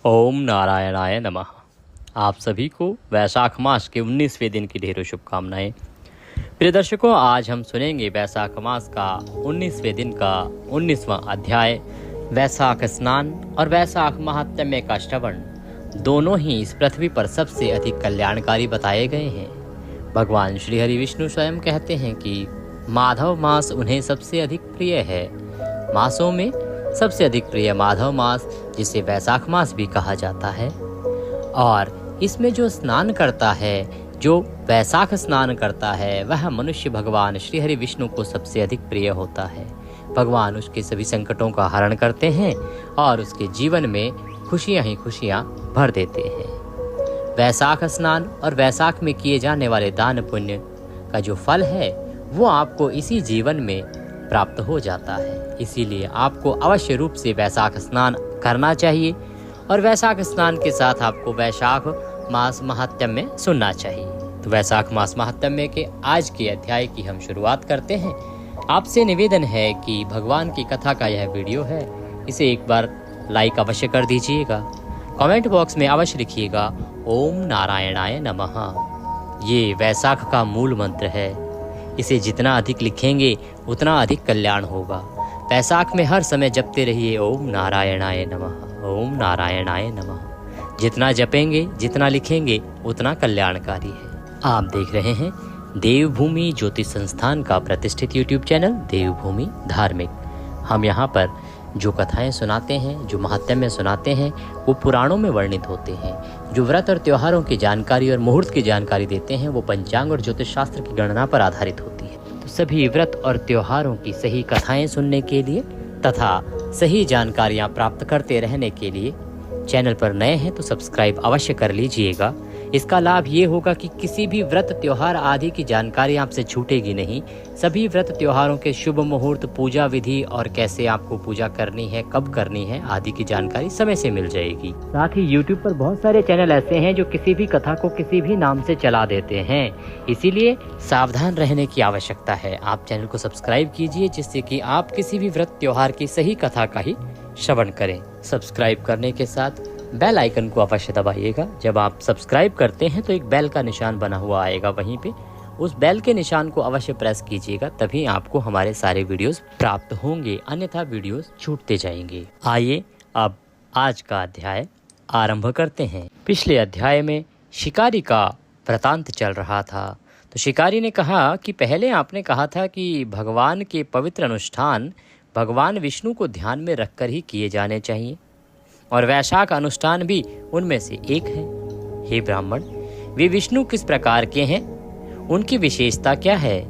ओम नारायणाय नमः। आप सभी को वैशाख मास के 19वें दिन की ढेरों शुभकामनाएं। प्रिय दर्शकों, आज हम सुनेंगे वैशाख मास का 19वें दिन का 19वां अध्याय वैशाख स्नान और वैशाख महात्म्य का श्रवण। दोनों ही इस पृथ्वी पर सबसे अधिक कल्याणकारी बताए गए हैं। भगवान श्री हरि विष्णु स्वयं कहते हैं कि माधव मास उन्हें सबसे अधिक प्रिय है। मासों में सबसे अधिक प्रिय माधव मास, जिसे वैशाख मास भी कहा जाता है। और इसमें जो स्नान करता है, जो वैशाख स्नान करता है, वह मनुष्य भगवान श्री हरि विष्णु को सबसे अधिक प्रिय होता है। भगवान उसके सभी संकटों का हरण करते हैं और उसके जीवन में खुशियां ही खुशियां भर देते हैं। वैशाख स्नान और वैशाख में किए जाने वाले दान पुण्य का जो फल है वो आपको इसी जीवन में प्राप्त हो जाता है। इसीलिए आपको अवश्य रूप से वैशाख स्नान करना चाहिए और वैशाख स्नान के साथ आपको वैशाख मास महात्म्य सुनना चाहिए। तो वैशाख मास महात्म्य के आज के अध्याय की हम शुरुआत करते हैं। आपसे निवेदन है कि भगवान की कथा का यह वीडियो है, इसे एक बार लाइक अवश्य कर दीजिएगा। कमेंट बॉक्स में अवश्य लिखिएगा ओम नारायणाय नमः। ये वैशाख का मूल मंत्र है। इसे जितना अधिक लिखेंगे उतना अधिक कल्याण होगा। वैशाख में हर समय जपते रहिए ओम नारायणाय नमः, ओम नारायणाय नमः। जितना जपेंगे, जितना लिखेंगे उतना कल्याणकारी है। आप देख रहे हैं देवभूमि ज्योतिष संस्थान का प्रतिष्ठित यूट्यूब चैनल देवभूमि धार्मिक। हम यहाँ पर जो कथाएं सुनाते हैं, जो महात्म्य सुनाते हैं, वो पुराणों में वर्णित होते हैं। जो व्रत और त्योहारों की जानकारी और मुहूर्त की जानकारी देते हैं वो पंचांग और ज्योतिष शास्त्र की गणना पर आधारित होती है। तो सभी व्रत और त्योहारों की सही कथाएं सुनने के लिए तथा सही जानकारियां प्राप्त करते रहने के लिए चैनल पर नए हैं तो सब्सक्राइब अवश्य कर लीजिएगा। इसका लाभ ये होगा कि किसी भी व्रत त्योहार आदि की जानकारी आपसे छूटेगी नहीं। सभी व्रत त्योहारों के शुभ मुहूर्त, पूजा विधि और कैसे आपको पूजा करनी है, कब करनी है आदि की जानकारी समय से मिल जाएगी। साथ ही YouTube पर बहुत सारे चैनल ऐसे हैं जो किसी भी कथा को किसी भी नाम से चला देते हैं। इसीलिए सावधान रहने की आवश्यकता है। आप चैनल को सब्सक्राइब कीजिए जिससे कि आप किसी भी व्रत त्योहार की सही कथा का ही श्रवण करें। सब्सक्राइब करने के साथ बेल आइकन को अवश्य दबाइएगा। जब आप सब्सक्राइब करते हैं तो एक बेल का निशान बना हुआ आएगा, वहीं पे उस बेल के निशान को अवश्य प्रेस कीजिएगा, तभी आपको हमारे सारे वीडियोस प्राप्त होंगे, अन्यथा वीडियोस छूटते जाएंगे। आइए अब आज का अध्याय आरंभ करते हैं। पिछले अध्याय में शिकारी का वृतांत चल रहा था। तो शिकारी ने कहा कि पहले आपने कहा था कि भगवान के पवित्र अनुष्ठान भगवान विष्णु को ध्यान में रखकर ही किए जाने चाहिए और वैशाख अनुष्ठान भी उनमें से एक है। हे ब्राह्मण, वे विष्णु किस प्रकार के हैं, उनकी विशेषता क्या है,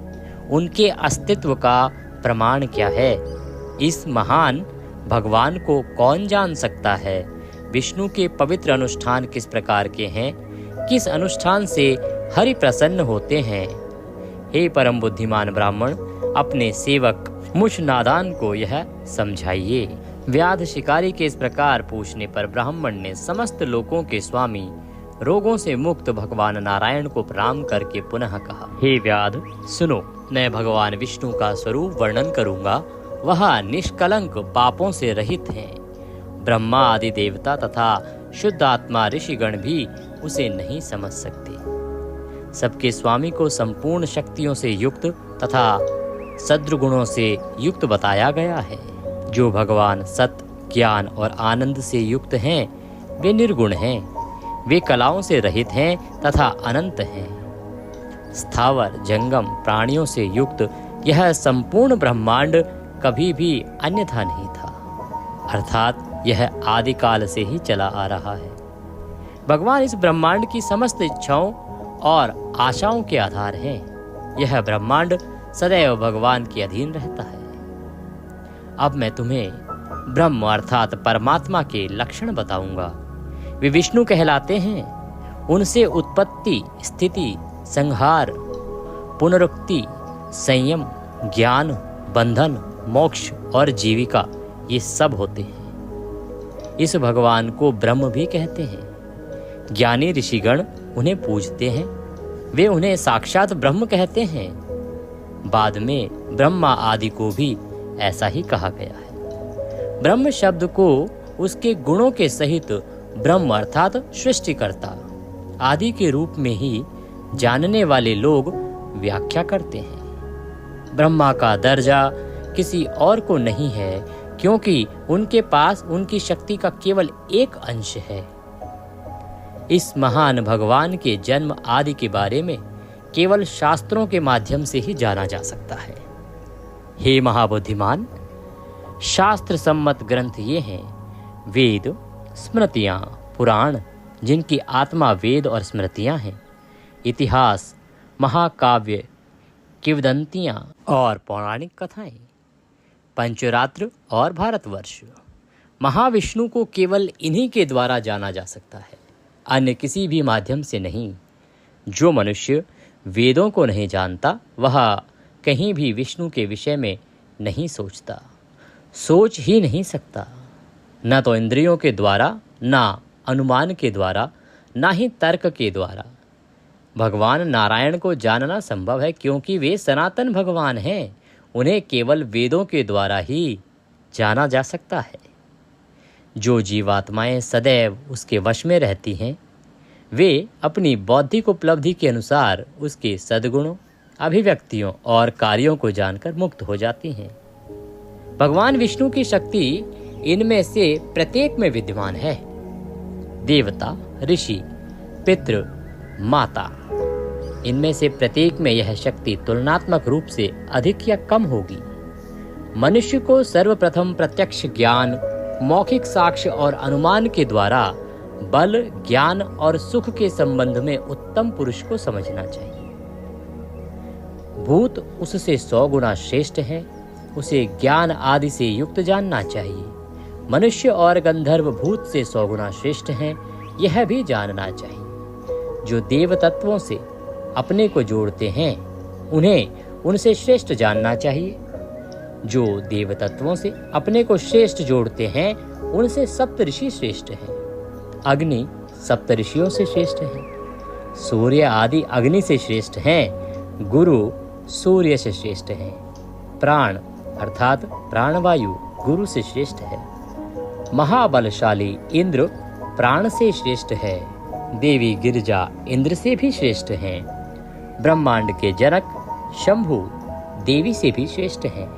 उनके अस्तित्व का प्रमाण क्या है, इस महान भगवान को कौन जान सकता है, विष्णु के पवित्र अनुष्ठान किस प्रकार के हैं, किस अनुष्ठान से हरि प्रसन्न होते हैं। हे परम बुद्धिमान ब्राह्मण, अपने सेवक मुझ नादान को यह समझाइए। व्याध शिकारी के इस प्रकार पूछने पर ब्राह्मण ने समस्त लोकों के स्वामी, रोगों से मुक्त भगवान नारायण को प्रणाम करके पुनः कहा, हे व्याध सुनो, मैं भगवान विष्णु का स्वरूप वर्णन करूंगा। वह निष्कलंक पापों से रहित हैं। ब्रह्मा आदि देवता तथा शुद्ध आत्मा ऋषिगण भी उसे नहीं समझ सकते। सबके स्वामी को संपूर्ण शक्तियों से युक्त तथा सद्गुणों से युक्त बताया गया है। जो भगवान सत्य, ज्ञान और आनंद से युक्त हैं, वे निर्गुण हैं। वे कलाओं से रहित हैं तथा अनंत हैं। स्थावर जंगम प्राणियों से युक्त यह संपूर्ण ब्रह्मांड कभी भी अन्यथा नहीं था, अर्थात यह आदिकाल से ही चला आ रहा है। भगवान इस ब्रह्मांड की समस्त इच्छाओं और आशाओं के आधार हैं। यह ब्रह्मांड सदैव भगवान के अधीन रहता है। अब मैं तुम्हें ब्रह्म अर्थात परमात्मा के लक्षण बताऊंगा। वे विष्णु कहलाते हैं। उनसे उत्पत्ति, स्थिति, संहार, पुनरुक्ति, संयम, ज्ञान, बंधन, मोक्ष और जीविका ये सब होते हैं। इस भगवान को ब्रह्म भी कहते हैं। ज्ञानी ऋषिगण उन्हें पूजते हैं। वे उन्हें साक्षात ब्रह्म कहते हैं। बाद में ब्रह्मा आदि को भी ऐसा ही कहा गया है। ब्रह्म शब्द को उसके गुणों के सहित ब्रह्म अर्थात सृष्टिकर्ता आदि के रूप में ही जानने वाले लोग व्याख्या करते हैं। ब्रह्मा का दर्जा किसी और को नहीं है, क्योंकि उनके पास उनकी शक्ति का केवल एक अंश है। इस महान भगवान के जन्म आदि के बारे में केवल शास्त्रों के माध्यम से ही जाना जा सकता है। हे महाबुद्धिमान, शास्त्र सम्मत ग्रंथ ये हैं वेद, स्मृतियाँ, पुराण जिनकी आत्मा वेद और स्मृतियाँ हैं, इतिहास, महाकाव्य, किंवदंतियाँ और पौराणिक कथाएं, पंचरात्र और भारतवर्ष। महाविष्णु को केवल इन्हीं के द्वारा जाना जा सकता है, अन्य किसी भी माध्यम से नहीं। जो मनुष्य वेदों को नहीं जानता वह कहीं भी विष्णु के विषय में नहीं सोचता, सोच ही नहीं सकता। न तो इंद्रियों के द्वारा, ना अनुमान के द्वारा, ना ही तर्क के द्वारा भगवान नारायण को जानना संभव है, क्योंकि वे सनातन भगवान हैं। उन्हें केवल वेदों के द्वारा ही जाना जा सकता है। जो जीवात्माएं सदैव उसके वश में रहती हैं, वे अपनी बौद्धिक उपलब्धि के अनुसार उसके सद्गुणों, अभिव्यक्तियों और कार्यों को जानकर मुक्त हो जाती हैं। भगवान विष्णु की शक्ति इनमें से प्रत्येक में विद्यमान है। देवता, ऋषि, पितृ, माता, इनमें से प्रत्येक में यह शक्ति तुलनात्मक रूप से अधिक या कम होगी। मनुष्य को सर्वप्रथम प्रत्यक्ष ज्ञान, मौखिक साक्ष्य और अनुमान के द्वारा बल, ज्ञान और सुख के संबंध में उत्तम पुरुष को समझना चाहिए। भूत उससे 100 गुना श्रेष्ठ है, उसे ज्ञान आदि से युक्त जानना चाहिए। मनुष्य और गंधर्व भूत से 100 गुना श्रेष्ठ हैं, यह भी जानना चाहिए। जो देव तत्वों से अपने को जोड़ते हैं, उन्हें उनसे श्रेष्ठ जानना चाहिए। जो देव तत्वों से अपने को श्रेष्ठ जोड़ते हैं, उनसे सप्तऋषि श्रेष्ठ हैं। अग्नि सप्तऋषियों से श्रेष्ठ है, सूर्य आदि अग्नि से श्रेष्ठ हैं, गुरु सूर्य से श्रेष्ठ हैं, प्राण अर्थात प्राणवायु गुरु से श्रेष्ठ है, महाबलशाली इंद्र प्राण से श्रेष्ठ है, देवी गिरिजा इंद्र से भी श्रेष्ठ हैं, ब्रह्मांड के जनक शंभु देवी से भी श्रेष्ठ हैं,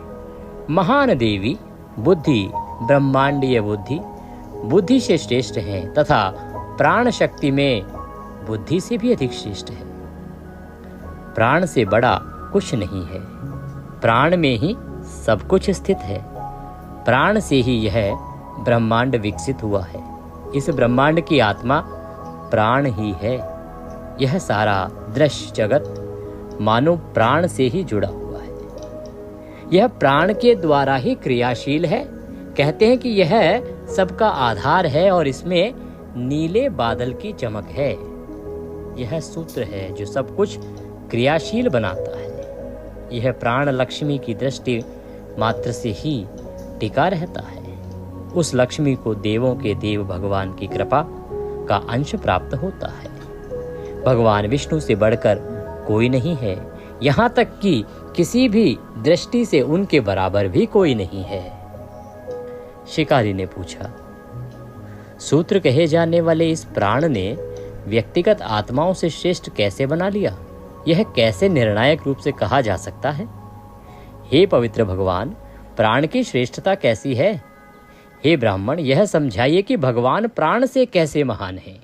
महान देवी बुद्धि ब्रह्मांडीय बुद्धि बुद्धि से श्रेष्ठ हैं तथा प्राण शक्ति में बुद्धि से भी अधिक श्रेष्ठ है। प्राण से बड़ा कुछ नहीं है, प्राण में ही सब कुछ स्थित है। प्राण से ही यह ब्रह्मांड विकसित हुआ है। इस ब्रह्मांड की आत्मा प्राण ही है। यह सारा दृश्य जगत मानो प्राण से ही जुड़ा हुआ है। यह प्राण के द्वारा ही क्रियाशील है। कहते हैं कि यह सबका आधार है और इसमें नीले बादल की चमक है। यह सूत्र है जो सब कुछ क्रियाशील बनाता है। यह प्राण लक्ष्मी की दृष्टि मात्र से ही टिका रहता है। उस लक्ष्मी को देवों के देव भगवान की कृपा का अंश प्राप्त होता है। भगवान विष्णु से बढ़कर कोई नहीं है, यहाँ तक कि किसी भी दृष्टि से उनके बराबर भी कोई नहीं है। शिकारी ने पूछा, सूत्र कहे जाने वाले इस प्राण ने व्यक्तिगत आत्माओं से श्रेष्ठ कैसे बना लिया? यह कैसे निर्णायक रूप से कहा जा सकता है? हे पवित्र भगवान, प्राण की श्रेष्ठता कैसी है? हे ब्राह्मण, यह समझाइए कि भगवान प्राण से कैसे महान हैं।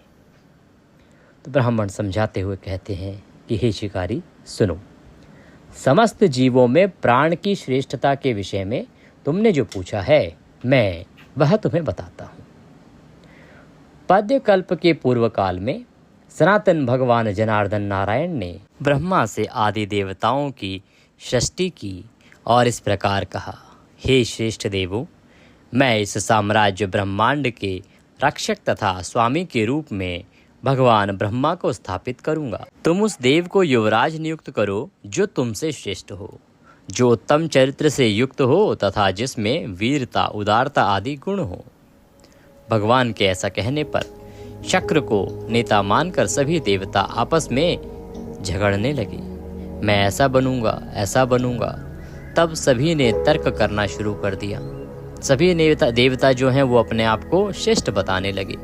तो ब्राह्मण समझाते हुए कहते हैं कि हे शिकारी, सुनो, समस्त जीवों में प्राण की श्रेष्ठता के विषय में तुमने जो पूछा है, मैं वह तुम्हें बताता हूँ। पद्य कल्प के पूर्व काल में सनातन भगवान जनार्दन नारायण ने ब्रह्मा से आदि देवताओं की सृष्टि की और इस प्रकार कहा, हे श्रेष्ठ देवों, मैं इस साम्राज्य ब्रह्मांड के रक्षक तथा स्वामी के रूप में भगवान ब्रह्मा को स्थापित करूंगा। तुम उस देव को युवराज नियुक्त करो जो तुमसे श्रेष्ठ हो, जो उत्तम चरित्र से युक्त हो तथा जिसमें वीरता, उदारता आदि गुण हो। भगवान के ऐसा कहने पर शक्र को नेता मानकर सभी देवता आपस में झगड़ने लगे। मैं ऐसा बनूंगा। तब सभी ने तर्क करना शुरू कर दिया। सभी देवता जो हैं वो अपने आप को श्रेष्ठ बताने लगे।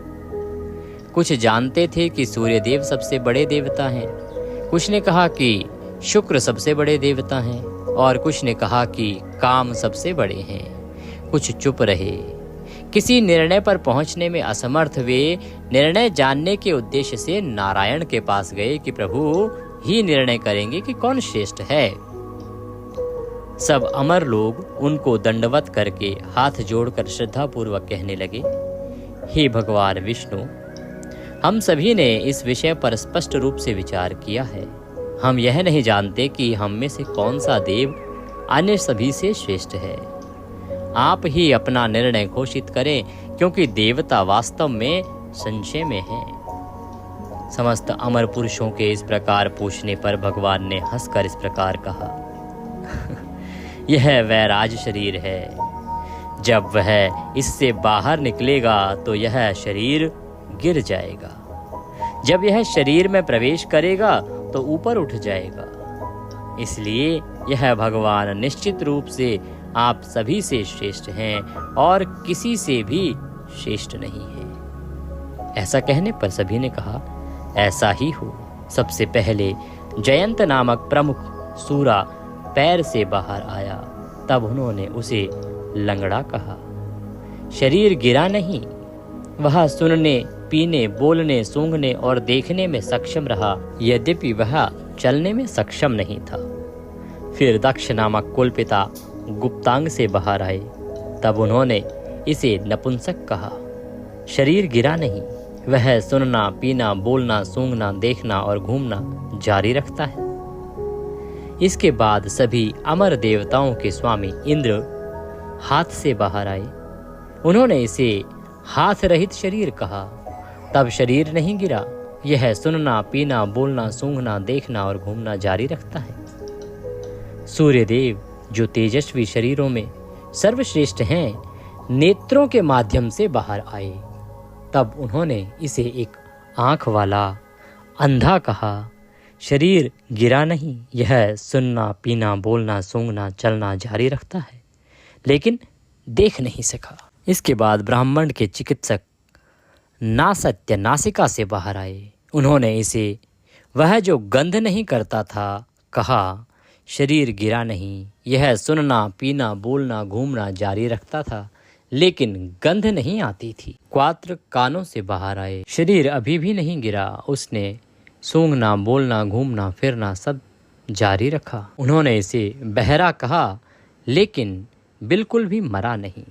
कुछ जानते थे कि सूर्यदेव सबसे बड़े देवता हैं, कुछ ने कहा कि शुक्र सबसे बड़े देवता हैं, और कुछ ने कहा कि काम सबसे बड़े हैं। कुछ चुप रहे। किसी निर्णय पर पहुंचने में असमर्थ वे निर्णय जानने के उद्देश्य से नारायण के पास गए कि प्रभु ही निर्णय करेंगे कि कौन श्रेष्ठ है। सब अमर लोग उनको दंडवत करके हाथ जोड़कर श्रद्धापूर्वक कहने लगे, हे भगवान विष्णु, हम सभी ने इस विषय पर स्पष्ट रूप से विचार किया है। हम यह नहीं जानते कि हम में से कौन सा देव अन्य सभी से श्रेष्ठ है। आप ही अपना निर्णय घोषित करें, क्योंकि देवता वास्तव में संशय में हैं। समस्त अमर पुरुषों के इस प्रकार पूछने पर भगवान ने हंसकर इस प्रकार कहा, यह वैराज शरीर है। जब वह इससे बाहर निकलेगा तो यह शरीर गिर जाएगा। जब यह शरीर में प्रवेश करेगा तो ऊपर उठ जाएगा। इसलिए यह भगवान निश्चित रूप से आप सभी से श्रेष्ठ हैं और किसी से भी श्रेष्ठ नहीं है। ऐसा कहने पर सभी ने कहा, ऐसा ही हो। सबसे पहले जयंत नामक प्रमुख सूरा पैर से बाहर आया। तब उन्होंने उसे लंगड़ा कहा। शरीर गिरा नहीं, वह सुनने, पीने, बोलने, सूंघने और देखने में सक्षम रहा, यद्यपि वह चलने में सक्षम नहीं था। फिर दक्ष नामक कुलपिता गुप्तांग से बाहर आए। तब उन्होंने इसे नपुंसक कहा। शरीर गिरा नहीं, वह सुनना, पीना, बोलना, सूंघना, देखना और घूमना जारी रखता है। इसके बाद सभी अमर देवताओं के स्वामी इंद्र हाथ से बाहर आए। उन्होंने इसे हाथ रहित शरीर कहा। तब शरीर नहीं गिरा, यह सुनना, पीना, बोलना, सूंघना, देखना और घूमना जारी रखता है। सूर्यदेव जो तेजस्वी शरीरों में सर्वश्रेष्ठ हैं, नेत्रों के माध्यम से बाहर आए। तब उन्होंने इसे एक आंख वाला अंधा कहा। शरीर गिरा नहीं, यह सुनना, पीना, बोलना, सूंघना, चलना जारी रखता है, लेकिन देख नहीं सका। इसके बाद ब्राह्मण के चिकित्सक नासत्य नासिका से बाहर आए। उन्होंने इसे वह जो गंध नहीं करता था कहा। शरीर गिरा नहीं, यह सुनना, पीना, बोलना, घूमना जारी रखता था, लेकिन गंध नहीं आती थी। क्वात्र कानों से बाहर आए। शरीर अभी भी नहीं गिरा, उसने सूंघना, बोलना, घूमना, फिरना सब जारी रखा। उन्होंने इसे बहरा कहा, लेकिन बिल्कुल भी मरा नहीं।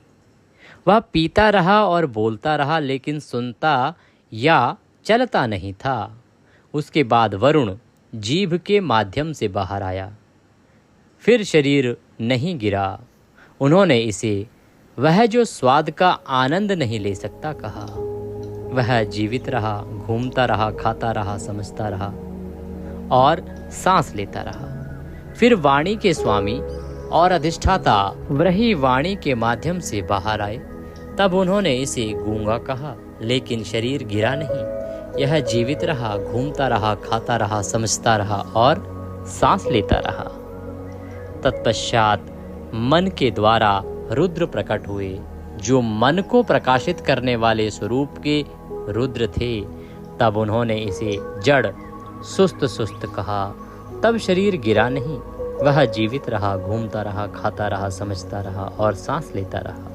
वह पीता रहा और बोलता रहा, लेकिन सुनता या चलता नहीं था। उसके बाद वरुण जीभ के माध्यम से बाहर आया। फिर शरीर नहीं गिरा। उन्होंने इसे वह जो स्वाद का आनंद नहीं ले सकता कहा। वह जीवित रहा, घूमता रहा, खाता रहा, समझता रहा और सांस लेता रहा। फिर वाणी के स्वामी और अधिष्ठाता वही वाणी के माध्यम से बाहर आए। तब उन्होंने इसे गूंगा कहा, लेकिन शरीर गिरा नहीं। यह जीवित रहा, घूमता रहा, खाता रहा, समझता रहा और सांस लेता रहा। तत्पश्चात मन के द्वारा रुद्र प्रकट हुए, जो मन को प्रकाशित करने वाले स्वरूप के रुद्र थे। तब उन्होंने इसे जड़ सुस्त सुस्त कहा। तब शरीर गिरा नहीं, वह जीवित रहा, घूमता रहा, खाता रहा, समझता रहा और सांस लेता रहा।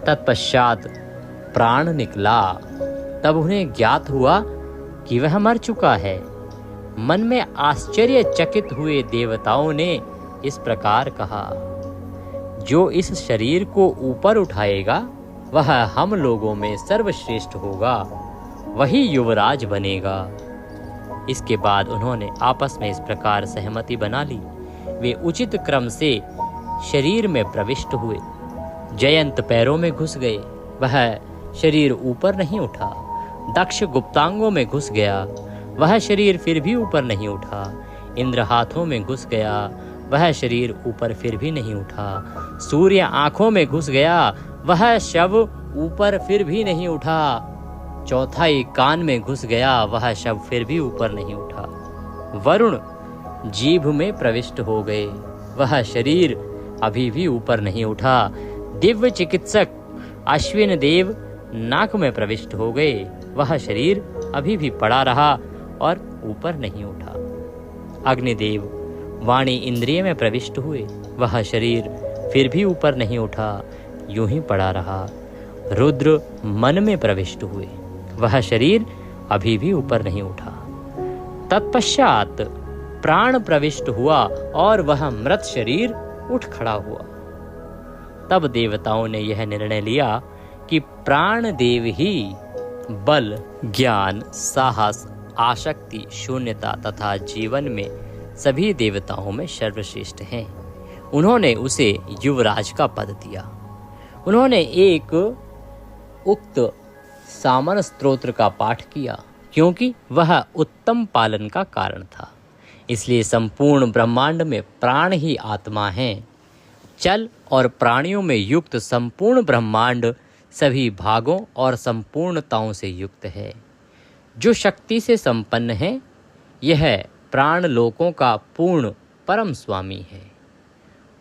तत्पश्चात प्राण निकला। तब उन्हें ज्ञात हुआ कि वह मर चुका है। मन में आश्चर्यचकित हुए देवताओं ने इस प्रकार कहा, जो इस शरीर को ऊपर उठाएगा वह हम लोगों में सर्वश्रेष्ठ होगा, वही युवराज बनेगा। इसके बाद उन्होंने आपस में इस प्रकार सहमति बना ली। वे उचित क्रम से शरीर में प्रविष्ट हुए। जयंत पैरों में घुस गए, वह शरीर ऊपर नहीं उठा। दक्ष गुप्तांगों में घुस गया, वह शरीर फिर भी ऊपर नहीं उठा। इंद्र हाथों में घुस गया, वह शरीर ऊपर फिर भी नहीं उठा। सूर्य आंखों में घुस गया, वह शव ऊपर फिर भी नहीं उठा। चौथाई कान में घुस गया, वह शव फिर भी ऊपर नहीं उठा। वरुण जीभ में प्रविष्ट हो गए, वह शरीर अभी भी ऊपर नहीं उठा। दिव्य चिकित्सक अश्विन देव नाक में प्रविष्ट हो गए, वह शरीर अभी भी पड़ा रहा और ऊपर नहीं उठा। अग्निदेव वाणी इंद्रिय में प्रविष्ट हुए, वह शरीर फिर भी ऊपर नहीं उठा, यूं ही पड़ा रहा। रुद्र मन में प्रविष्ट हुए, वह शरीर अभी भी ऊपर नहीं उठा। तत्पश्चात प्राण प्रविष्ट हुआ और वह मृत शरीर उठ खड़ा हुआ। तब देवताओं ने यह निर्णय लिया कि प्राण देव ही बल, ज्ञान, साहस, आसक्ति, शून्यता तथा जीवन में सभी देवताओं में सर्वश्रेष्ठ हैं। उन्होंने उसे युवराज का पद दिया। उन्होंने एक उक्त सामन स्तोत्र का पाठ किया, क्योंकि वह उत्तम पालन का कारण था। इसलिए संपूर्ण ब्रह्मांड में प्राण ही आत्मा है। चल और प्राणियों में युक्त संपूर्ण ब्रह्मांड सभी भागों और संपूर्णताओं से युक्त है। जो शक्ति से संपन्न है, यह प्राण लोकों का पूर्ण परम स्वामी है।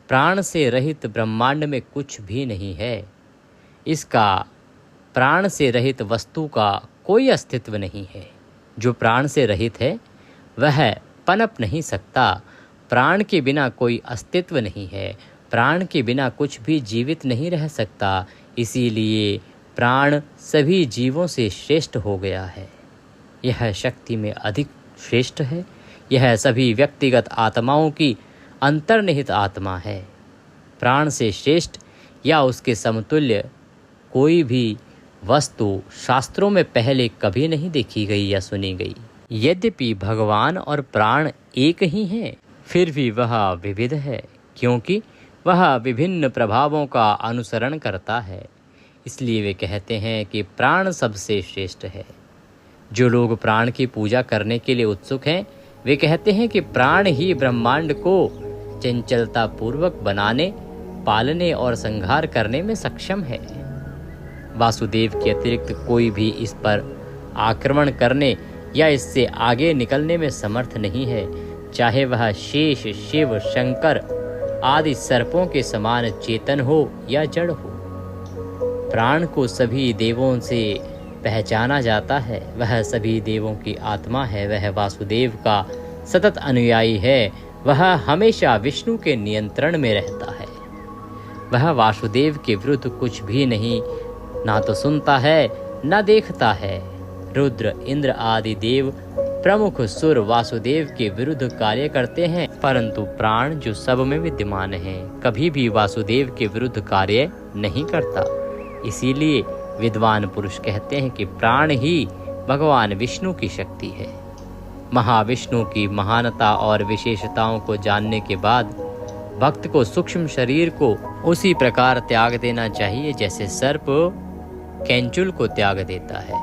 प्राण से रहित ब्रह्मांड में कुछ भी नहीं है। इसका प्राण से रहित वस्तु का कोई अस्तित्व नहीं है। जो प्राण से रहित है वह पनप नहीं सकता। प्राण के बिना कोई अस्तित्व नहीं है। प्राण के बिना कुछ भी जीवित नहीं रह सकता। इसीलिए प्राण सभी जीवों से श्रेष्ठ हो गया है। यह शक्ति में अधिक श्रेष्ठ है। यह सभी व्यक्तिगत आत्माओं की अंतर्निहित आत्मा है। प्राण से श्रेष्ठ या उसके समतुल्य कोई भी वस्तु शास्त्रों में पहले कभी नहीं देखी गई या सुनी गई। यद्यपि भगवान और प्राण एक ही हैं, फिर भी वह विविध है, क्योंकि वह विभिन्न प्रभावों का अनुसरण करता है। इसलिए वे कहते हैं कि प्राण सबसे श्रेष्ठ है। जो लोग प्राण की पूजा करने के लिए उत्सुक हैं, वे कहते हैं कि प्राण ही ब्रह्मांड को चंचलता पूर्वक बनाने, पालने और संहार करने में सक्षम है। वासुदेव के अतिरिक्त कोई भी इस पर आक्रमण करने या इससे आगे निकलने में समर्थ नहीं है, चाहे वह शेष, शिव, शंकर आदि सर्पों के समान चेतन हो या जड़ हो। प्राण को सभी देवों से पहचाना जाता है। वह सभी देवों की आत्मा है। वह वासुदेव का सतत अनुयायी है। वह हमेशा विष्णु के नियंत्रण में रहता है। वह वासुदेव के विरुद्ध कुछ भी नहीं, ना तो सुनता है न देखता है। रुद्र, इंद्र आदि देव प्रमुख सुर वासुदेव के विरुद्ध कार्य करते हैं, परंतु प्राण जो सब में विद्यमान है कभी भी वासुदेव के विरुद्ध कार्य नहीं करता। इसीलिए विद्वान पुरुष कहते हैं कि प्राण ही भगवान विष्णु की शक्ति है। महाविष्णु की महानता और विशेषताओं को जानने के बाद भक्त को सूक्ष्म शरीर को उसी प्रकार त्याग देना चाहिए जैसे सर्प कैंचुल को त्याग देता है।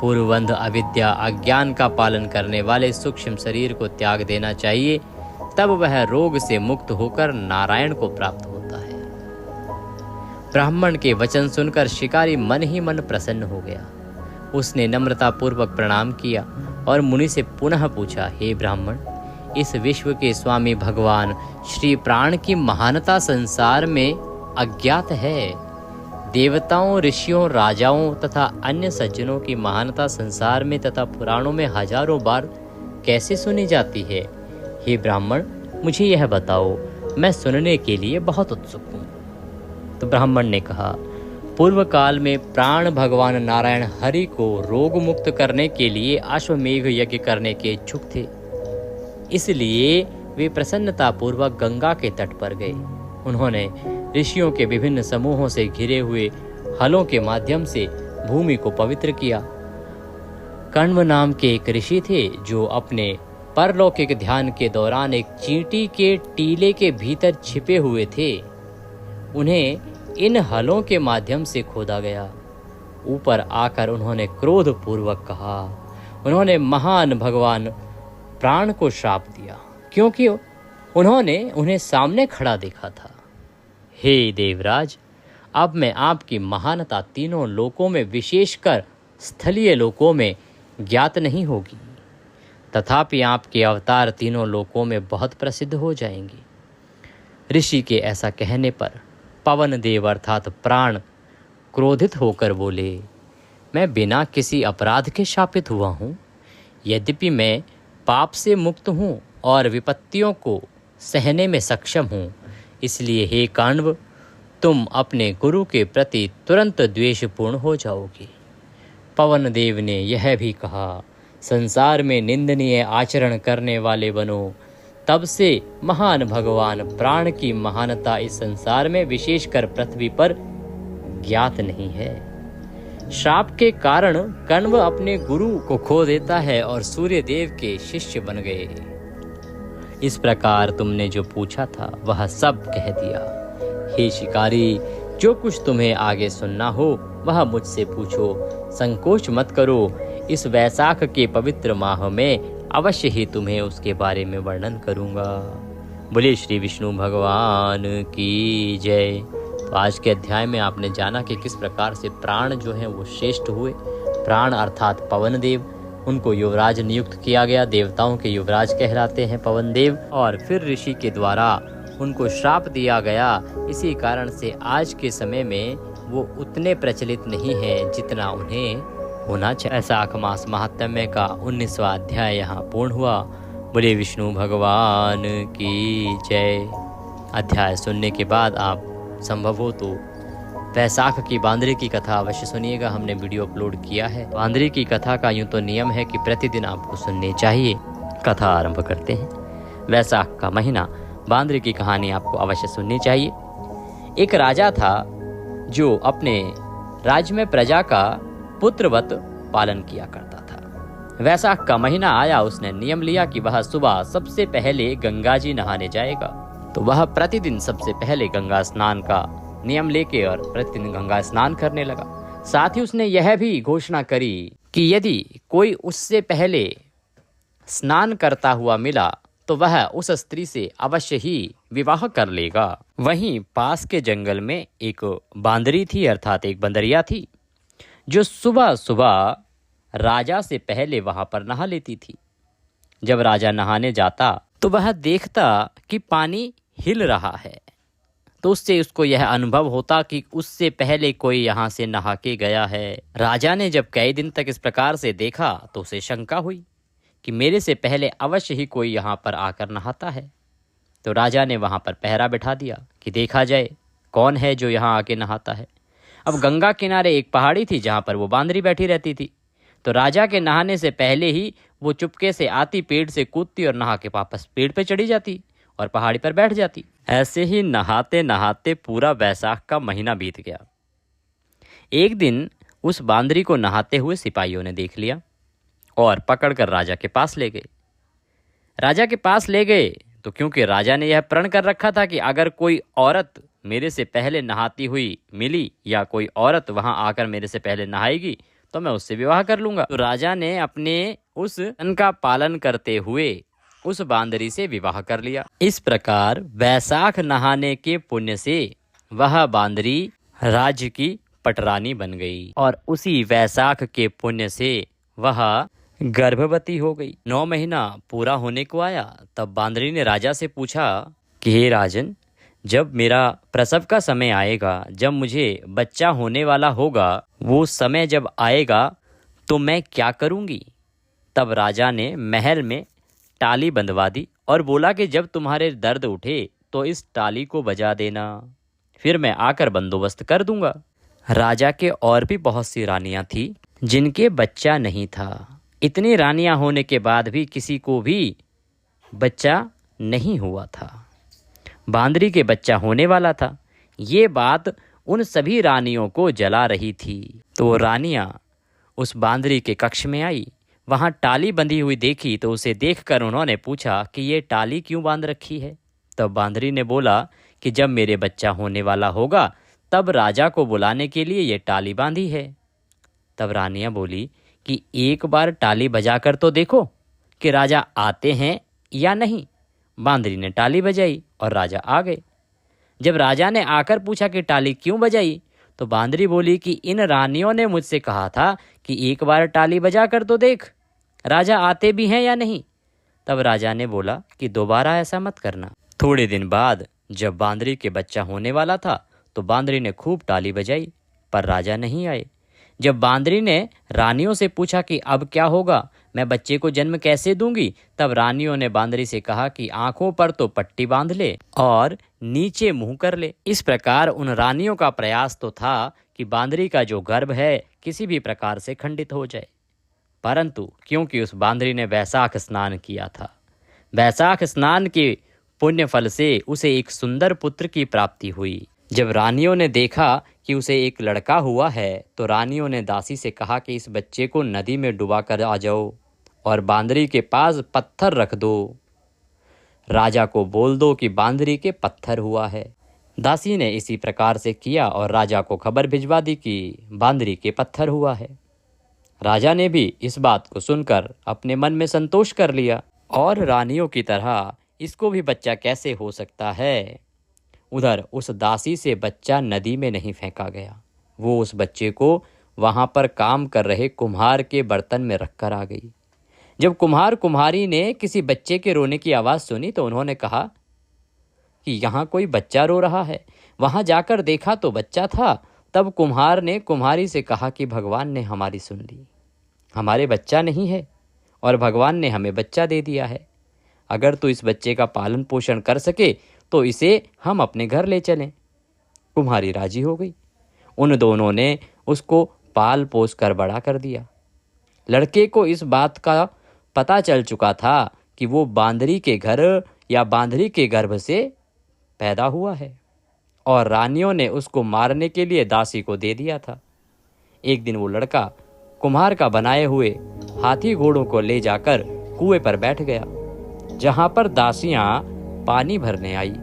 पूर्वबंध अविद्या अज्ञान का पालन करने वाले सूक्ष्म शरीर को त्याग देना चाहिए, तब वह रोग से मुक्त होकर नारायण को प्राप्त होता है। ब्राह्मण के वचन सुनकर शिकारी मन ही मन प्रसन्न हो गया। उसने नम्रता पूर्वक प्रणाम किया और मुनि से पुनः पूछा, हे ब्राह्मण, इस विश्व के स्वामी भगवान श्री प्राण की महानता संसार में अज्ञात है। देवताओं, ऋषियों, राजाओं तथा अन्य सज्जनों की महानता संसार में तथा पुराणों में हजारों बार कैसे सुनी जाती है? हे ब्राह्मण, मुझे यह बताओ, मैं सुनने के लिए बहुत उत्सुक हूँ। तो ब्राह्मण ने कहा, पूर्व काल में प्राण भगवान नारायण हरि को रोग मुक्त करने के लिए अश्वमेघ यज्ञ करने के इच्छुक थे। इसलिए वे प्रसन्नता पूर्वक गंगा के तट पर गए। उन्होंने ऋषियों के विभिन्न समूहों से घिरे हुए हलों के माध्यम से भूमि को पवित्र किया। कण्व नाम के एक ऋषि थे जो अपने परलौकिक ध्यान के दौरान एक चींटी के टीले के भीतर छिपे हुए थे। उन्हें इन हलों के माध्यम से खोदा गया। ऊपर आकर उन्होंने क्रोध पूर्वक कहा। उन्होंने महान भगवान प्राण को श्राप दिया, क्योंकि उन्होंने उन्हें सामने खड़ा देखा था। हे देवराज, अब मैं आपकी महानता तीनों लोकों में, विशेषकर स्थलीय लोकों में ज्ञात नहीं होगी, तथापि आपके अवतार तीनों लोकों में बहुत प्रसिद्ध हो जाएंगे। ऋषि के ऐसा कहने पर पवन देव अर्थात प्राण क्रोधित होकर बोले, मैं बिना किसी अपराध के शापित हुआ हूँ। यद्यपि मैं पाप से मुक्त हूँ और विपत्तियों को सहने में सक्षम हूँ, इसलिए हे काण्व, तुम अपने गुरु के प्रति तुरंत द्वेषपूर्ण हो जाओगे। पवन देव ने यह भी कहा, संसार में निंदनीय आचरण करने वाले बनो। तब से महान भगवान प्राण की महानता इस संसार में, विशेषकर पृथ्वी पर, ज्ञात नहीं है। श्राप के कारण कण्व अपने गुरु को खो देता है और सूर्य देव के शिष्य बन गए। इस प्रकार तुमने जो पूछा था वह सब कह दिया। हे शिकारी, जो कुछ तुम्हें आगे सुनना हो वह मुझसे पूछो, संकोच मत करो। इस वैशाख के पवित्र माह में अवश्य ही तुम्हें उसके बारे में वर्णन करूंगा। बोले श्री विष्णु भगवान की जय। तो आज के अध्याय में आपने जाना कि किस प्रकार से प्राण जो हैं वो श्रेष्ठ हुए। प्राण अर्थात पवन देव, उनको युवराज नियुक्त किया गया, देवताओं के युवराज कहलाते हैं पवन देव। और फिर ऋषि के द्वारा उनको श्राप दिया गया। इसी कारण से आज के समय में वो उतने प्रचलित नहीं है जितना उन्हें होना चाहिए। वैशाख मास महात्म्य का 19वां अध्याय यहाँ पूर्ण हुआ। बोले विष्णु भगवान की जय। अध्याय सुनने के बाद आप संभव हो तो वैशाख की बांदरी की कथा अवश्य सुनिएगा। हमने वीडियो अपलोड किया है। बांदरी की कथा का यूं तो नियम है कि प्रतिदिन आपको सुननी चाहिए। कथा आरंभ करते हैं। वैशाख का महीना, बांदरी की कहानी आपको अवश्य सुननी चाहिए। एक राजा था जो अपने राज्य में प्रजा का पुत्रवत पालन किया करता था। वैशाख का महीना आया, उसने नियम लिया कि वह सुबह सबसे पहले गंगा जी नहाने जाएगा। तो वह प्रतिदिन सबसे पहले गंगा स्नान का नियम लेके और प्रतिदिन गंगा स्नान करने लगा। साथ ही उसने यह भी घोषणा करी कि यदि कोई उससे पहले स्नान करता हुआ मिला तो वह उस स्त्री से अवश्य ही विवाह कर लेगा। वहीं पास के जंगल में एक बांदरी थी, अर्थात एक बंदरिया थी, जो सुबह सुबह राजा से पहले वहां पर नहा लेती थी। जब राजा नहाने जाता तो वह देखता कि पानी हिल रहा है, तो उससे उसको यह अनुभव होता कि उससे पहले कोई यहाँ से नहा के गया है। राजा ने जब कई दिन तक इस प्रकार से देखा तो उसे शंका हुई कि मेरे से पहले अवश्य ही कोई यहाँ पर आकर नहाता है। तो राजा ने वहाँ पर पहरा बिठा दिया कि देखा जाए कौन है जो यहाँ आके नहाता है। अब गंगा किनारे एक पहाड़ी थी जहाँ पर वो बांदरी बैठी रहती थी। तो राजा के नहाने से पहले ही वो चुपके से आती, पेड़ से कूदती और नहा के वापस पेड़ पे चढ़ी जाती और पहाड़ी पर बैठ जाती। ऐसे ही नहाते नहाते पूरा वैशाख का महीना बीत गया। एक दिन उस बांदरी को नहाते हुए सिपाहियों ने देख लिया और पकड़कर राजा के पास ले गए। राजा के पास ले गए तो क्योंकि राजा ने यह प्रण कर रखा था कि अगर कोई औरत मेरे से पहले नहाती हुई मिली या कोई औरत वहां आकर मेरे से पहले नहाएगी तो मैं उससे विवाह कर लूंगा। तो राजा ने अपने उस वन का पालन करते हुए उस बांदरी से विवाह कर लिया। इस प्रकार वैशाख नहाने के पुण्य से वह बांदरी राज्य की पटरानी बन गई और उसी वैशाख के पुण्य से वह गर्भवती हो गई। 9 महीना पूरा होने को आया तब बांदरी ने राजा से पूछा कि हे राजन, जब मेरा प्रसव का समय आएगा, जब मुझे बच्चा होने वाला होगा, वो समय जब आएगा तो मैं क्या करूंगी? तब राजा ने महल में टाली बंधवा दी और बोला कि जब तुम्हारे दर्द उठे तो इस टाली को बजा देना, फिर मैं आकर बंदोबस्त कर दूंगा। राजा के और भी बहुत सी रानियां थी जिनके बच्चा नहीं था। इतनी रानियां होने के बाद भी किसी को भी बच्चा नहीं हुआ था। बांदरी के बच्चा होने वाला था। ये बात उन सभी रानियों को जला रही थी। तो रानियां उस बांदरी के कक्ष में आई, वहां टाली बंधी हुई देखी तो उसे देखकर उन्होंने पूछा कि ये टाली क्यों बांध रखी है? तब बांदरी ने बोला कि जब मेरे बच्चा होने वाला होगा तब राजा को बुलाने के लिए ये टाली बांधी है। तब रानियां बोली कि एक बार टाली बजाकर तो देखो कि राजा आते हैं या नहीं। बांदरी ने टाली बजाई और राजा आ गए। जब राजा ने आकर पूछा कि टाली क्यों बजाई तो बांदरी बोली कि इन रानियों ने मुझसे कहा था कि एक बार टाली बजाकर तो देख राजा आते भी हैं या नहीं। तब राजा ने बोला कि दोबारा ऐसा मत करना। थोड़े दिन बाद जब बांदरी के बच्चा होने वाला था तो बांदरी ने खूब टाली बजाई पर राजा नहीं आए। जब बांदरी ने रानियों से पूछा कि अब क्या होगा, मैं बच्चे को जन्म कैसे दूंगी, तब रानियों ने बांदरी से कहा कि आंखों पर तो पट्टी बांध ले और नीचे मुंह कर ले। इस प्रकार उन रानियों का प्रयास तो था कि बांदरी का जो गर्भ है किसी भी प्रकार से खंडित हो जाए, परंतु क्योंकि उस बांदरी ने वैशाख स्नान किया था, वैशाख स्नान के पुण्य फल से उसे एक सुंदर पुत्र की प्राप्ति हुई। जब रानियों ने देखा कि उसे एक लड़का हुआ है तो रानियों ने दासी से कहा कि इस बच्चे को नदी में डुबा कर आ जाओ और बांदरी के पास पत्थर रख दो। राजा को बोल दो कि बांदरी के पत्थर हुआ है। दासी ने इसी प्रकार से किया और राजा को खबर भिजवा दी कि बांदरी के पत्थर हुआ है। राजा ने भी इस बात को सुनकर अपने मन में संतोष कर लिया और रानियों की तरह इसको भी बच्चा कैसे हो सकता है। उधर उस दासी से बच्चा नदी में नहीं फेंका गया, वो उस बच्चे को वहां पर काम कर रहे कुम्हार के बर्तन में रखकर आ गई। जब कुम्हार कुम्हारी ने किसी बच्चे के रोने की आवाज़ सुनी तो उन्होंने कहा कि यहाँ कोई बच्चा रो रहा है। वहां जाकर देखा तो बच्चा था। तब कुम्हार ने कुम्हारी से कहा कि भगवान ने हमारी सुन ली, हमारे बच्चा नहीं है और भगवान ने हमें बच्चा दे दिया है। अगर तू इस बच्चे का पालन पोषण कर सके तो इसे हम अपने घर ले चलें। कुम्हारी राजी हो गई। उन दोनों ने उसको पाल पोस कर बड़ा कर दिया। लड़के को इस बात का पता चल चुका था कि वो बांदरी के घर या बांदरी के गर्भ से पैदा हुआ है और रानियों ने उसको मारने के लिए दासी को दे दिया था। एक दिन वो लड़का कुम्हार का बनाए हुए हाथी घोड़ों को ले जाकर कुएं पर बैठ गया, जहां पर दासियां पानी भरने आई।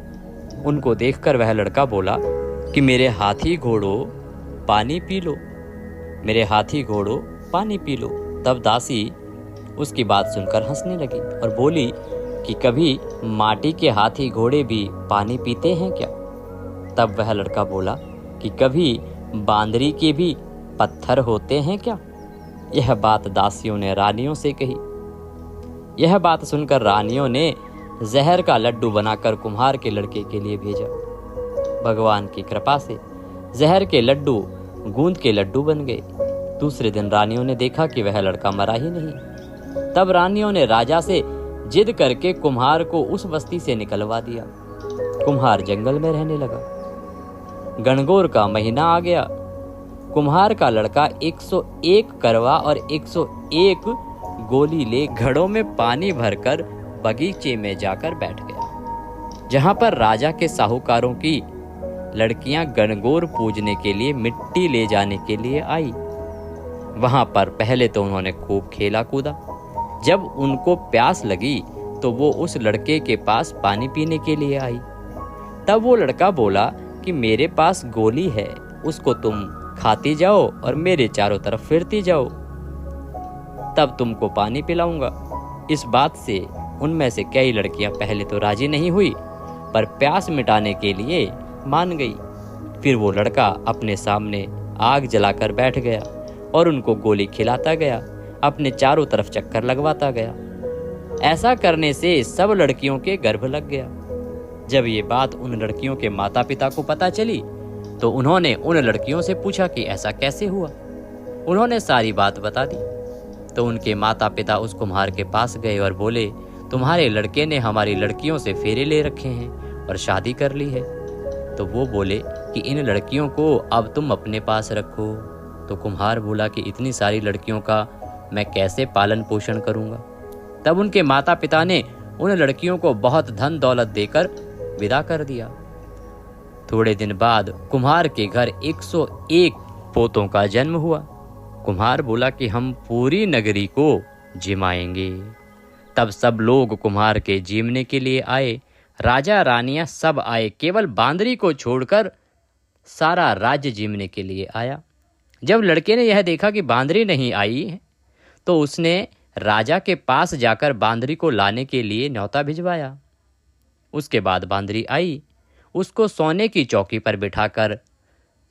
उनको देखकर वह लड़का बोला कि मेरे हाथी घोड़ों पानी पी लो, मेरे हाथी घोड़ों पानी पी लो। तब दासी उसकी बात सुनकर हंसने लगी और बोली कि कभी माटी के हाथी घोड़े भी पानी पीते हैं क्या? तब वह लड़का बोला कि कभी बांदरी के भी पत्थर होते हैं क्या? यह बात दासियों ने रानियों से कही। यह बात सुनकर रानियों ने जहर का लड्डू बनाकर कुम्हार के लड़के के लिए भेजा। भगवान की कृपा से जहर के लड्डू गूंद के लड्डू बन गए। दूसरे दिन रानियों ने देखा कि वह लड़का मरा ही नहीं। तब रानियों ने राजा से जिद करके कुम्हार को उस बस्ती से निकलवा दिया। कुम्हार जंगल में रहने लगा। गणगौर का महीना आ गया। कुम्हार का लड़का 101 करवा और 101 गोली ले घड़ों में पानी भरकर बगीचे में जाकर बैठ गया, जहां पर राजा के साहूकारों की लड़कियां गणगौर पूजने के लिए मिट्टी ले जाने के लिए आई। वहां पर पहले तो उन्होंने खूब खेला कूदा। जब उनको प्यास लगी तो वो उस लड़के के पास पानी पीने के लिए आई। तब वो लड़का बोला कि मेरे पास गोली है, उसको तुम खाती जाओ और मेरे चारों तरफ फिरती जाओ, तब तुमको पानी पिलाऊंगा। इस बात से उनमें से कई लड़कियां पहले तो राजी नहीं हुई, पर प्यास मिटाने के लिए मान गई। फिर वो लड़का अपने सामने आग जलाकर बैठ गया और उनको गोली खिलाता गया, अपने चारों तरफ चक्कर लगवाता गया। ऐसा करने से सब लड़कियों के गर्भ लग गया। जब ये बात उन लड़कियों के माता पिता को पता चली तो उन्होंने उन लड़कियों से पूछा कि ऐसा कैसे हुआ। उन्होंने सारी बात बता दी। तो उनके माता पिता उस कुम्हार के पास गए और बोले, तुम्हारे लड़के ने हमारी लड़कियों से फेरे ले रखे हैं और शादी कर ली है। तो वो बोले कि इन लड़कियों को अब तुम अपने पास रखो। तो कुम्हार बोला कि इतनी सारी लड़कियों का मैं कैसे पालन पोषण करूंगा। तब उनके माता पिता ने उन लड़कियों को बहुत धन दौलत देकर विदा कर दिया। थोड़े दिन बाद कुम्हार के घर 101 पोतों का जन्म हुआ। कुम्हार बोला कि हम पूरी नगरी को जिमाएंगे। तब सब लोग कुम्हार के जीमने के लिए आए। राजा रानियां सब आए, केवल बांदरी को छोड़कर सारा राज्य जीमने के लिए आया। जब लड़के ने यह देखा कि बांदरी नहीं आई तो उसने राजा के पास जाकर बांदरी को लाने के लिए न्योता भिजवाया। उसके बाद बांदरी आई, उसको सोने की चौकी पर बिठाकर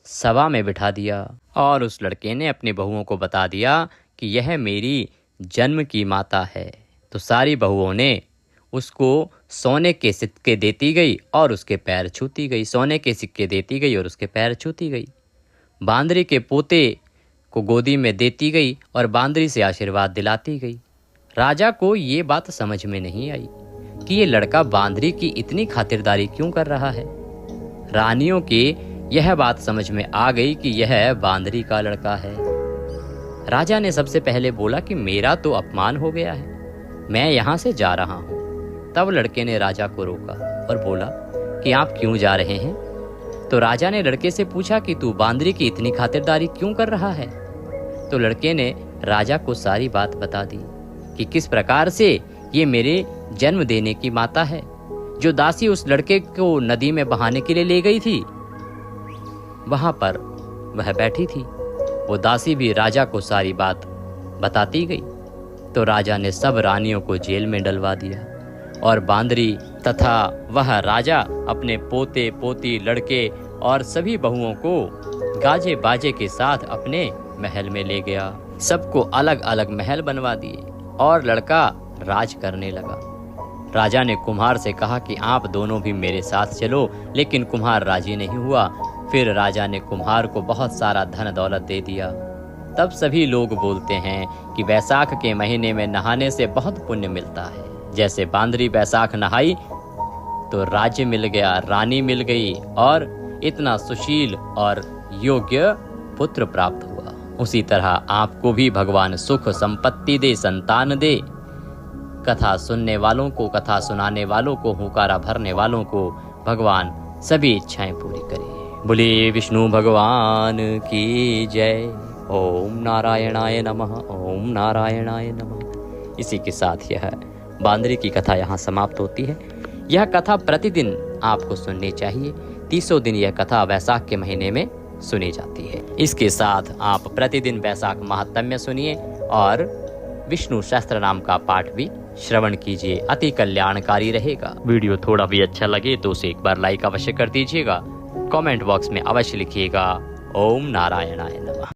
सभा में बिठा दिया और उस लड़के ने अपनी बहुओं को बता दिया कि यह मेरी जन्म की माता है। तो सारी बहुओं ने उसको सोने के सिक्के देती गई और उसके पैर छूती गई, सोने के सिक्के देती गई और उसके पैर छूती गई। बांदरी के पोते को गोदी में देती गई और बांदरी से आशीर्वाद दिलाती गई। राजा को ये बात समझ में नहीं आई कि ये लड़का बांदरी की इतनी खातिरदारी क्यों कर रहा है। रानियों के यह बात समझ में आ गई कि यह बांदरी का लड़का है। राजा ने सबसे पहले बोला कि मेरा तो अपमान हो गया है, मैं यहाँ से जा रहा हूँ। तब लड़के ने राजा को रोका और बोला कि आप क्यों जा रहे हैं। तो राजा ने लड़के से पूछा कि तू बांदरी की इतनी खातिरदारी क्यों कर रहा है। तो लड़के ने राजा को सारी बात बता दी कि किस प्रकार से ये मेरे जन्म देने की माता है, जो दासी उस लड़के को नदी में बहाने के लिए ले गई थी, वहां पर वह बैठी थी। वो दासी भी राजा को सारी बात बताती गई। तो राजा ने सब रानियों को जेल में डलवा दिया और बांदरी तथा वह राजा अपने पोते पोती लड़के और सभी बहुओं को गाजे बाजे के साथ अपने महल में ले गया। सबको अलग अलग महल बनवा दिए और लड़का राज करने लगा। राजा ने कुम्हार से कहा कि आप दोनों भी मेरे साथ चलो, लेकिन कुम्हार राजी नहीं हुआ। फिर राजा ने कुम्हार को बहुत सारा धन दौलत दे दिया। तब सभी लोग बोलते हैं कि वैसाख के महीने में नहाने से बहुत पुण्य मिलता है। जैसे बांदरी वैसाख नहाई तो राज्य मिल गया, रानी मिल गई और इतना सुशील और योग्य पुत्र प्राप्त हुआ। उसी तरह आपको भी भगवान सुख संपत्ति दे, संतान दे। कथा सुनने वालों को, कथा सुनाने वालों को, हुंकारा भरने वालों को भगवान सभी इच्छाएं पूरी करे। बोलिए विष्णु भगवान की जय। ओम नारायणाय नमः, ओम नारायणाय नमः। इसी के साथ यह बांदरी की कथा यहाँ समाप्त होती है। यह कथा प्रतिदिन आपको सुननी चाहिए। 30 दिन यह कथा वैसाख के महीने में सुनी जाती है। इसके साथ आप प्रतिदिन वैसाख महात्म्य सुनिए और विष्णु सहस्त्र नाम का पाठ भी श्रवण कीजिए, अति कल्याणकारी रहेगा। वीडियो थोड़ा भी अच्छा लगे तो उसे एक बार लाइक अवश्य कर दीजिएगा। कमेंट बॉक्स में अवश्य लिखिएगा ओम नारायणाय नमः।